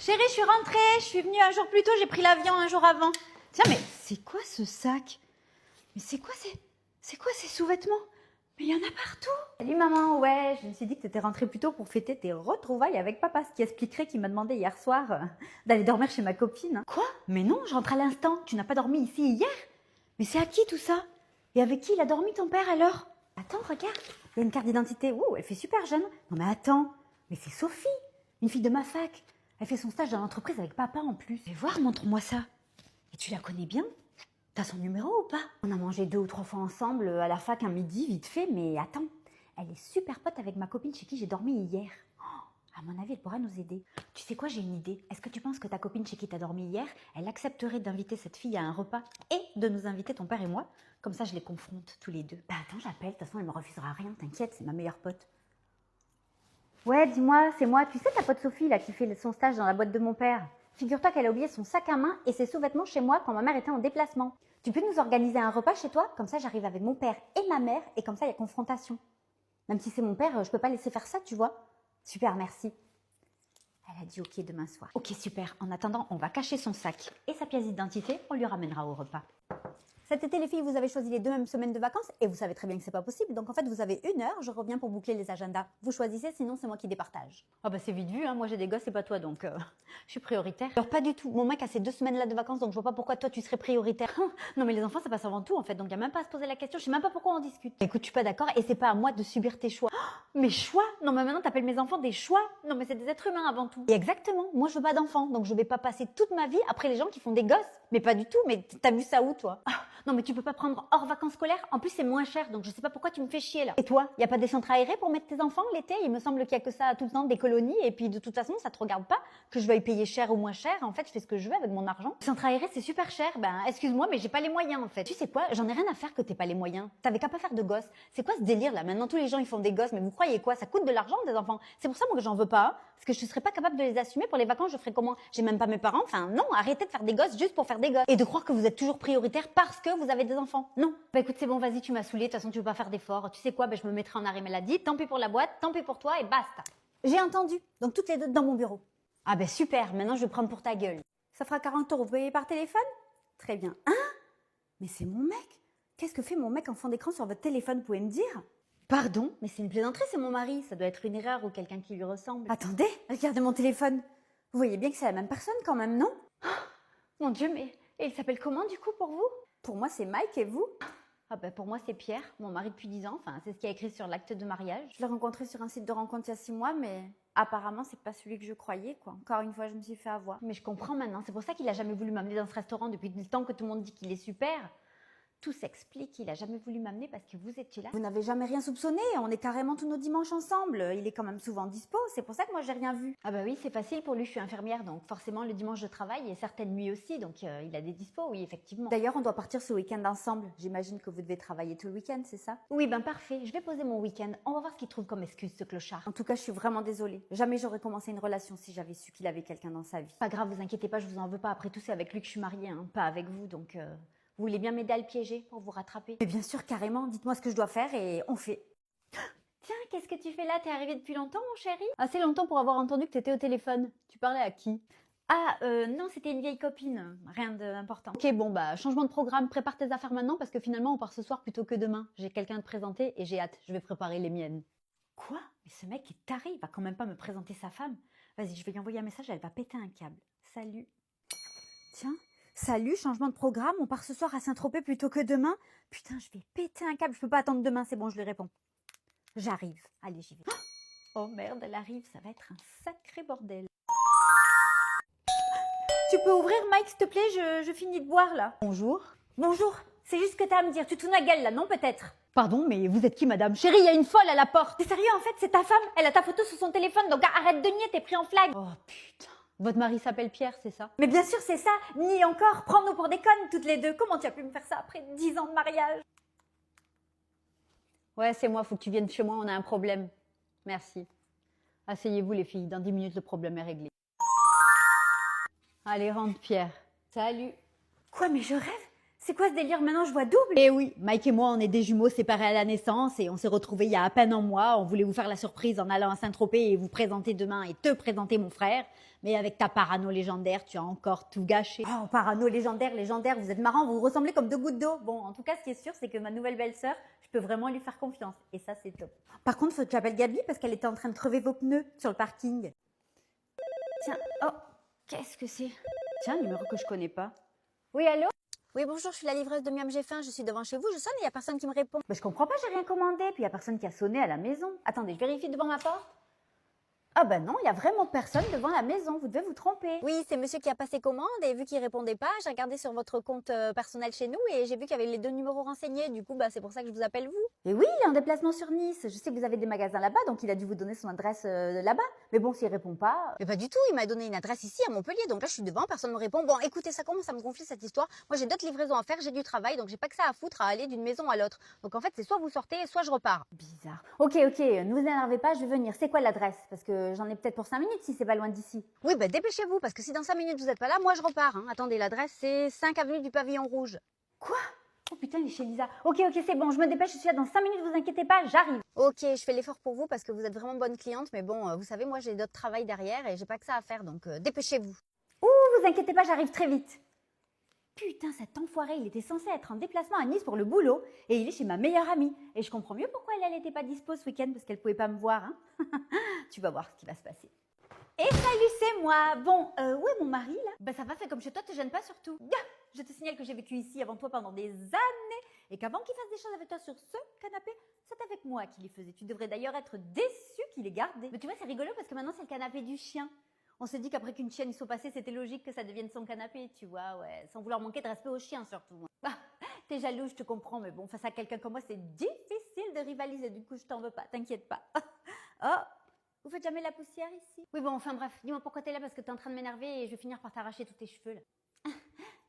Chérie, je suis rentrée, je suis venue un jour plus tôt, j'ai pris l'avion un jour avant. Tiens, mais c'est quoi ce sac? Mais c'est quoi ces sous-vêtements? Mais il y en a partout. Salut maman, ouais, je me suis dit que tu étais rentrée plus tôt pour fêter tes retrouvailles avec papa, ce qui expliquerait qu'il m'a demandé hier soir d'aller dormir chez ma copine. Quoi? Mais non, je rentre à l'instant, tu n'as pas dormi ici hier? Mais c'est à qui tout ça? Et avec qui il a dormi ton père alors? Attends, regarde, il y a une carte d'identité. Ouh, elle fait super jeune. Non mais attends, mais c'est Sophie, une fille de ma fac. Elle fait son stage dans l'entreprise avec papa en plus. Fais voir, montre-moi ça. Et tu la connais bien? T'as son numéro ou pas? On a mangé 2 ou 3 fois ensemble à la fac un midi, vite fait, mais attends, elle est super pote avec ma copine chez qui j'ai dormi hier. Oh, à mon avis, elle pourra nous aider. Tu sais quoi, j'ai une idée. Est-ce que tu penses que ta copine chez qui t'as dormi hier, elle accepterait d'inviter cette fille à un repas et de nous inviter ton père et moi? Comme ça, je les confronte tous les deux. Bah attends, j'appelle, de toute façon, elle me refusera rien, t'inquiète, c'est ma meilleure pote. Ouais, dis-moi, c'est moi. Tu sais ta pote Sophie là qui fait son stage dans la boîte de mon père? Figure-toi qu'elle a oublié son sac à main et ses sous-vêtements chez moi quand ma mère était en déplacement. Tu peux nous organiser un repas chez toi? Comme ça, j'arrive avec mon père et ma mère et comme ça, il y a confrontation. Même si c'est mon père, je peux pas laisser faire ça, tu vois. Super, merci. Elle a dit ok demain soir. Ok, super. En attendant, on va cacher son sac et sa pièce d'identité, on lui ramènera au repas. Cet été, les filles, vous avez choisi les 2 mêmes semaines de vacances et vous savez très bien que c'est pas possible. Donc en fait, vous avez 1 heure, je reviens pour boucler les agendas. Vous choisissez, sinon c'est moi qui départage. Ah bah c'est vite vu, hein. Moi j'ai des gosses et pas toi, donc je suis prioritaire. Alors pas du tout. Mon mec a ces 2 semaines-là de vacances, donc je vois pas pourquoi toi tu serais prioritaire. Non mais les enfants ça passe avant tout en fait, donc y a même pas à se poser la question. Je sais même pas pourquoi on discute. Écoute, je suis pas d'accord et c'est pas à moi de subir tes choix. Mes choix? Non mais maintenant t'appelles mes enfants des choix? Non mais c'est des êtres humains avant tout. Et exactement. Moi je veux pas d'enfants, donc je vais pas passer toute ma vie après les gens qui font des gosses. Mais pas du tout. Mais t'as vu ça où toi? Non mais tu peux pas prendre hors vacances scolaires. En plus c'est moins cher, donc je sais pas pourquoi tu me fais chier là. Et toi, y a pas des centres aérés pour mettre tes enfants l'été? Il me semble qu'il y a que ça tout le temps, des colonies. Et puis de toute façon, ça te regarde pas que je veuille payer cher ou moins cher. En fait, je fais ce que je veux avec mon argent. Les centres aérés c'est super cher. Ben excuse-moi, mais j'ai pas les moyens en fait. Tu sais quoi? J'en ai rien à faire que t'aies pas les moyens. T'avais qu'à pas faire de gosses. C'est quoi ce délire là? Maintenant tous les gens ils font des gosses, mais vous croyez quoi? Ça coûte de l'argent des enfants. C'est pour ça moi que j'en veux pas. Hein, parce que je serais pas capable de les assumer. Pour les vacances, je ferais comment? J'ai même pas mes parents. Enfin non, arrêtez de faire des gosses juste pour faire des gosses. Et de croire que vous êtes toujours prioritaire parce que vous avez des enfants. Non. Bah écoute, c'est bon, vas-y, tu m'as saoulée. De toute façon, tu veux pas faire d'efforts. Tu sais quoi? Bah je me mettrai en arrêt maladie. Tant pis pour la boîte, tant pis pour toi et basta. J'ai entendu. Donc toutes les 2 dans mon bureau. Ah ben super. Maintenant, je vais prendre pour ta gueule. Ça fera 40 €. Vous payez par téléphone? Très bien. Hein? Mais c'est mon mec. Qu'est-ce que fait mon mec en fond d'écran sur votre téléphone? Vous pouvez me dire? Pardon? Mais c'est une plaisanterie, c'est mon mari. Ça doit être une erreur ou quelqu'un qui lui ressemble. Attendez, regardez mon téléphone. Vous voyez bien que c'est la même personne quand même, non? Mon Dieu, mais et il s'appelle comment du coup pour vous? Pour moi, c'est Mike et vous? Ah ben pour moi, c'est Pierre, mon mari depuis 10 ans. Enfin, c'est ce qui a écrit sur l'acte de mariage. Je l'ai rencontré sur un site de rencontre il y a 6 mois, mais apparemment, c'est pas celui que je croyais, quoi. Encore une fois, je me suis fait avoir. Mais je comprends maintenant. C'est pour ça qu'il a jamais voulu m'amener dans ce restaurant depuis le temps que tout le monde dit qu'il est super. Tout s'explique, il a jamais voulu m'amener parce que vous étiez là. Vous n'avez jamais rien soupçonné, on est carrément tous nos dimanches ensemble. Il est quand même souvent dispo, c'est pour ça que moi j'ai rien vu. Ah bah oui, c'est facile pour lui, je suis infirmière, donc forcément le dimanche je travaille et certaines nuits aussi, donc il a des dispos, oui effectivement. D'ailleurs on doit partir ce week-end ensemble, j'imagine que vous devez travailler tout le week-end, c'est ça? Oui ben parfait, je vais poser mon week-end, on va voir ce qu'il trouve comme excuse ce clochard. En tout cas je suis vraiment désolée, jamais j'aurais commencé une relation si j'avais su qu'il avait quelqu'un dans sa vie. Pas grave, vous inquiétez pas, je vous en veux pas, après tout c'est avec lui que je suis mariée, hein, pas avec vous, donc... Vous voulez bien m'aider à le piéger pour vous rattraper? Mais bien sûr, carrément. Dites-moi ce que je dois faire et on fait. Tiens, qu'est-ce que tu fais là? T'es arrivé depuis longtemps, mon chéri? Assez longtemps pour avoir entendu que t'étais au téléphone. Tu parlais à qui? Ah, non, c'était une vieille copine. Rien d'important. Ok, bon, bah, changement de programme. Prépare tes affaires maintenant parce que finalement, on part ce soir plutôt que demain. J'ai quelqu'un à te présenter et j'ai hâte. Je vais préparer les miennes. Quoi? Mais ce mec est taré. Il va quand même pas me présenter sa femme. Vas-y, je vais lui envoyer un message. Elle va péter un câble. Salut. Tiens. Salut, changement de programme, on part ce soir à Saint-Tropez plutôt que demain. Putain, je vais péter un câble, je peux pas attendre demain, c'est bon, je lui réponds. J'arrive, allez, j'y vais. Oh merde, elle arrive, ça va être un sacré bordel. Tu peux ouvrir, Mike, s'il te plaît, je finis de boire là. Bonjour. Bonjour, c'est juste ce que t'as à me dire, tu tournes la gueule là, non peut-être? Pardon, mais vous êtes qui, madame? Chérie, il y a une folle à la porte. T'es sérieux, en fait, c'est ta femme, elle a ta photo sur son téléphone, donc arrête de nier, t'es pris en flag. Oh putain. Votre mari s'appelle Pierre, c'est ça? Mais bien sûr, c'est ça. Ni encore, prends-nous pour des connes toutes les deux. Comment tu as pu me faire ça après 10 ans de mariage? Ouais, c'est moi, faut que tu viennes chez moi, on a un problème. Merci. Asseyez-vous les filles, dans 10 minutes le problème est réglé. Allez, rentre Pierre. Salut. Quoi, mais je rêve? C'est quoi ce délire? Maintenant, je vois double. Eh oui, Mike et moi, on est des jumeaux séparés à la naissance et on s'est retrouvés il y a à peine un mois. On voulait vous faire la surprise en allant à Saint-Tropez et vous présenter demain et te présenter mon frère. Mais avec ta parano légendaire, tu as encore tout gâché. Oh, parano légendaire, vous êtes marrants, vous ressemblez comme deux gouttes d'eau. Bon, en tout cas, ce qui est sûr, c'est que ma nouvelle belle-sœur, je peux vraiment lui faire confiance. Et ça, c'est top. Par contre, faut que j'appelle Gabi parce qu'elle était en train de crever vos pneus sur le parking. Tiens, oh, qu'est-ce que c'est? Tiens, un numéro que je connais pas. Oui, allô? Oui, bonjour, je suis la livreuse de Miam J'ai faim. Je suis devant chez vous, je sonne et il n'y a personne qui me répond. Mais je comprends pas, j'ai rien commandé, puis il y a personne qui a sonné à la maison. Attendez, je vérifie devant ma porte. Ah ben non, il y a vraiment personne devant la maison, vous devez vous tromper. Oui, c'est monsieur qui a passé commande et vu qu'il répondait pas, j'ai regardé sur votre compte personnel chez nous et j'ai vu qu'il y avait les 2 numéros renseignés. Du coup, c'est pour ça que je vous appelle vous. Et oui, il est en déplacement sur Nice. Je sais que vous avez des magasins là-bas, donc il a dû vous donner son adresse là-bas. Mais bon, s'il répond pas... Mais pas du tout, il m'a donné une adresse ici à Montpellier, donc là je suis devant, personne ne me répond. Bon, écoutez, ça commence à me gonfler cette histoire. Moi j'ai d'autres livraisons à faire, j'ai du travail, donc j'ai pas que ça à foutre à aller d'une maison à l'autre. Donc en fait, c'est soit vous sortez, soit je repars. Bizarre. Ok, ne vous énervez pas, je vais venir. C'est quoi l'adresse? Parce que j'en ai peut-être pour 5 minutes si c'est pas loin d'ici. Oui, dépêchez-vous, parce que si dans 5 minutes vous n'êtes pas là, moi je repars. Hein. Attendez, l'adresse c'est 5 avenue du Pavillon Rouge. Quoi? Oh putain, il est chez Lisa. Ok, c'est bon, je me dépêche, je suis là dans 5 minutes, vous inquiétez pas, j'arrive. Ok, je fais l'effort pour vous parce que vous êtes vraiment bonne cliente, mais bon, vous savez, moi j'ai d'autres travail derrière et j'ai pas que ça à faire, donc dépêchez-vous. Ouh, vous inquiétez pas, j'arrive très vite. Putain, cet enfoiré, il était censé être en déplacement à Nice pour le boulot et il est chez ma meilleure amie. Et je comprends mieux pourquoi elle n'était pas dispo ce week-end parce qu'elle pouvait pas me voir. Hein. Tu vas voir ce qui va se passer. Et salut, c'est moi. Bon, où est mon mari là? Ça va, fait comme chez toi, te gêne pas surtout. Je te signale que j'ai vécu ici avant toi pendant des années et qu'avant qu'il fasse des choses avec toi sur ce canapé, c'est avec moi qu'il les faisait. Tu devrais d'ailleurs être déçu qu'il ait gardé. Mais tu vois, c'est rigolo parce que maintenant c'est le canapé du chien. On s'est dit qu'après qu'une chienne y soit passée, c'était logique que ça devienne son canapé, tu vois, ouais, sans vouloir manquer de respect au chien surtout. T'es jaloux, je te comprends, mais bon, face à quelqu'un comme moi, c'est difficile de rivaliser, du coup, je t'en veux pas, t'inquiète pas. Oh, vous faites jamais la poussière ici? Oui, bon, enfin bref, dis-moi pourquoi t'es là, parce que t'es en train de m'énerver et je vais finir par t'arracher tous tes cheveux, là.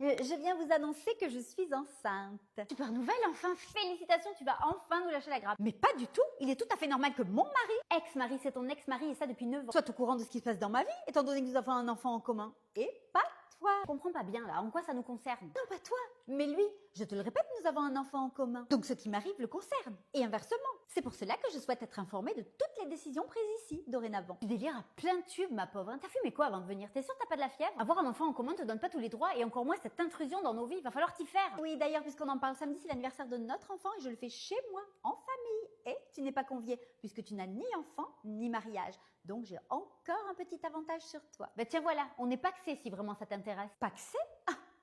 Je viens vous annoncer que je suis enceinte. Super nouvelle, enfin, félicitations, tu vas enfin nous lâcher la grappe. Mais pas du tout, il est tout à fait normal que mon mari, ex-mari, c'est ton ex-mari et ça depuis 9 ans, soit au courant de ce qui se passe dans ma vie, étant donné que nous avons un enfant en commun. Et pas toi. Je comprends pas bien là, en quoi ça nous concerne? Non, pas toi, mais lui. Je te le répète, nous avons un enfant en commun. Donc ce qui m'arrive le concerne. Et inversement. C'est pour cela que je souhaite être informée de toutes les décisions prises ici, dorénavant. Tu délires à plein tube, ma pauvre. Hein. T'as fumé quoi avant de venir? T'es sûre que t'as pas de la fièvre? Avoir un enfant en commun te donne pas tous les droits et encore moins cette intrusion dans nos vies. Va falloir t'y faire. Oui, d'ailleurs, puisqu'on en parle samedi, c'est l'anniversaire de notre enfant et je le fais chez moi, en famille. Et tu n'es pas conviée, puisque tu n'as ni enfant, ni mariage. Donc j'ai encore un petit avantage sur toi. Tiens, voilà, on est pacsé si vraiment ça t'intéresse. Pacsé?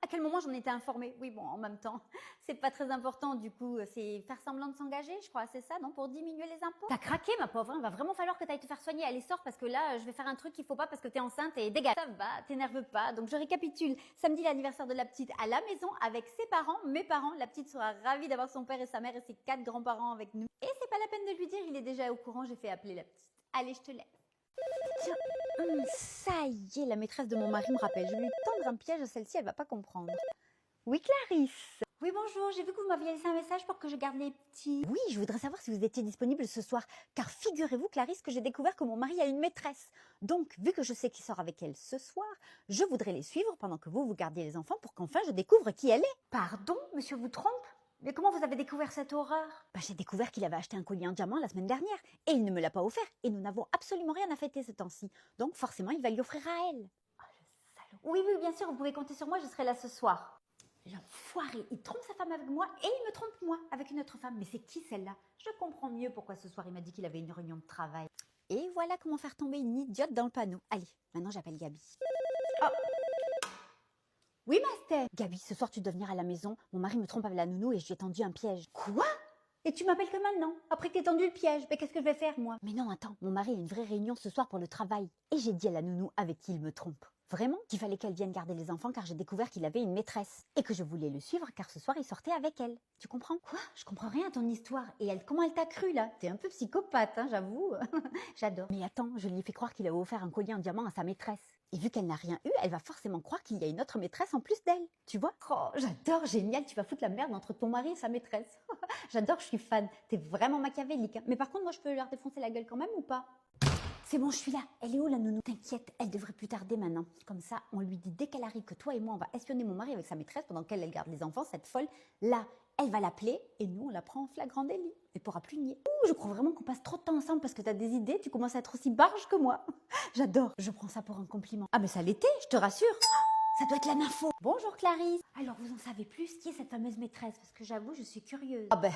À quel moment j'en étais informée? Oui, bon, en même temps, c'est pas très important, du coup, c'est faire semblant de s'engager, je crois, c'est ça, non? Pour diminuer les impôts? T'as craqué, ma pauvre, hein. Va vraiment falloir que t'ailles te faire soigner. Allez, sors, parce que là, je vais faire un truc qu'il faut pas parce que t'es enceinte et dégage. Ça va, t'énerve pas. Donc, je récapitule. Samedi, l'anniversaire de la petite à la maison avec ses parents, mes parents. La petite sera ravie d'avoir son père et sa mère et ses 4 grands-parents avec nous. Et c'est pas la peine de lui dire, il est déjà au courant, j'ai fait appeler la petite. Allez, je te laisse. Tiens, ça y est, la maîtresse de mon mari me rappelle. Je vais lui tendre un piège à celle-ci, elle va pas comprendre. Oui, Clarisse. Oui, bonjour, j'ai vu que vous m'aviez laissé un message pour que je garde les petits. Oui, je voudrais savoir si vous étiez disponible ce soir. Car figurez-vous, Clarisse, que j'ai découvert que mon mari a une maîtresse. Donc, vu que je sais qu'il sort avec elle ce soir, je voudrais les suivre pendant que vous gardiez les enfants pour qu'enfin je découvre qui elle est. Pardon, monsieur vous trompe? Mais comment vous avez découvert cette horreur? J'ai découvert qu'il avait acheté un collier en diamant la semaine dernière et il ne me l'a pas offert et nous n'avons absolument rien à fêter ce temps-ci. Donc forcément, il va lui offrir à elle. Oh, le salaud. Oui, bien sûr, vous pouvez compter sur moi, je serai là ce soir. L'enfoiré, il trompe sa femme avec moi et il me trompe moi avec une autre femme. Mais c'est qui celle-là? Je comprends mieux pourquoi ce soir il m'a dit qu'il avait une réunion de travail. Et voilà comment faire tomber une idiote dans le panneau. Allez, maintenant j'appelle Gabi. Oh. Oui, Master. Gabi, ce soir tu dois venir à la maison. Mon mari me trompe avec la nounou et je lui ai tendu un piège. Quoi? Et tu m'appelles que maintenant? Après que t'aies tendu le piège? Mais qu'est-ce que je vais faire, moi? Mais non, attends, mon mari a une vraie réunion ce soir pour le travail. Et j'ai dit à la nounou avec qui il me trompe. Vraiment? Qu'il fallait qu'elle vienne garder les enfants car j'ai découvert qu'il avait une maîtresse. Et que je voulais le suivre car ce soir il sortait avec elle. Tu comprends? Quoi? Je comprends rien à ton histoire. Et elle, comment elle t'a cru là? T'es un peu psychopathe, hein, j'avoue. J'adore. Mais attends, je lui ai fait croire qu'il avait offert un collier en diamant à sa maîtresse. Et vu qu'elle n'a rien eu, elle va forcément croire qu'il y a une autre maîtresse en plus d'elle. Tu vois? Oh, j'adore, génial, tu vas foutre la merde entre ton mari et sa maîtresse. J'adore, je suis fan. T'es vraiment machiavélique. Hein. Mais par contre, moi, je peux leur défoncer la gueule quand même ou pas? c'est bon, je suis là. Elle est où la nounou? T'inquiète, elle devrait plus tarder maintenant. Comme ça, on lui dit dès qu'elle arrive que toi et moi, on va espionner mon mari avec sa maîtresse pendant qu'elle garde les enfants, cette folle. Là, elle va l'appeler et nous, on la prend en flagrant délit. Elle pourra plus nier. Ouh, je crois vraiment qu'on passe trop de temps ensemble parce que t'as des idées. Tu commences à être aussi barge que moi. J'adore. Je prends ça pour un compliment. Ah, mais ça l'était, je te rassure. Ça doit être la nympho. Bonjour Clarisse. Alors, vous en savez plus qui est cette fameuse maîtresse? Parce que j'avoue, je suis curieuse. Ah ben,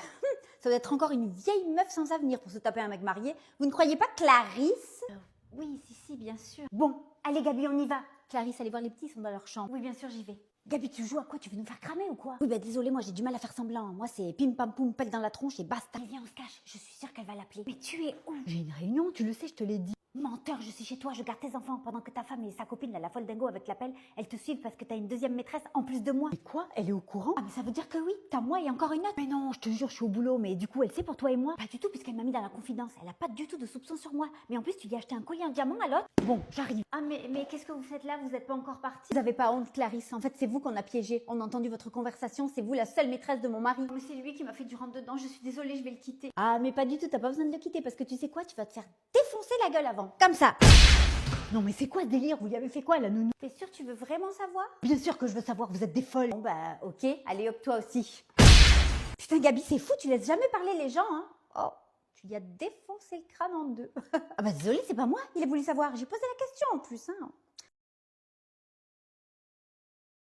ça doit être encore une vieille meuf sans avenir pour se taper un mec marié. Vous ne croyez pas Clarisse? Oui, si, bien sûr. Bon, allez Gabi, on y va. Clarisse, allez voir les petits, ils sont dans leur chambre. Oui, bien sûr, j'y vais. Gabi, tu joues à quoi? Tu veux nous faire cramer ou quoi? Oui, bah désolé, moi j'ai du mal à faire semblant. Moi c'est pim pam poum, pelle dans la tronche et basta. Allez, viens, on se cache. Je suis sûre qu'elle va l'appeler. Mais tu es où? J'ai une réunion, tu le sais, je te l'ai dit. Menteur, je suis chez toi, je garde tes enfants pendant que ta femme et sa copine, là, la folle dingo avec l'appel, elles te suivent parce que t'as une deuxième maîtresse en plus de moi. Mais quoi? Elle est au courant? Ah mais ça veut dire que oui, t'as moi et encore une autre. Mais non, je te jure, je suis au boulot, mais du coup elle sait pour toi et moi? Pas du tout, puisqu'elle m'a mis dans la confidence. Elle a pas du tout de soupçon sur moi. Mais en plus tu lui as acheté un collier en diamant à l'autre. Bon, j'arrive. Ah mais qu'est-ce que vous faites là? Vous êtes pas encore partie? Vous avez pas honte, Clarisse? En fait c'est vous qu'on a piégé. On a entendu votre conversation, c'est vous la seule maîtresse de mon mari. Mais c'est lui qui m'a fait du rentre dedans, je suis désolée, je vais le quitter. Ah mais pas du tout, t'as pas besoin de le quitter parce que tu sais quoi? Tu vas te faire défoncer la gueule avant. Comme ça. Non mais c'est quoi ce délire? Vous lui avez fait quoi la nounou? T'es sûre tu veux vraiment savoir? Bien sûr que je veux savoir, vous êtes des folles. Bon bah ok, allez hop toi aussi. Putain Gabi c'est fou, tu laisses jamais parler les gens hein. Oh, tu lui as défoncé le crâne en deux. Ah bah désolé c'est pas moi, il a voulu savoir, j'ai posé la question en plus hein.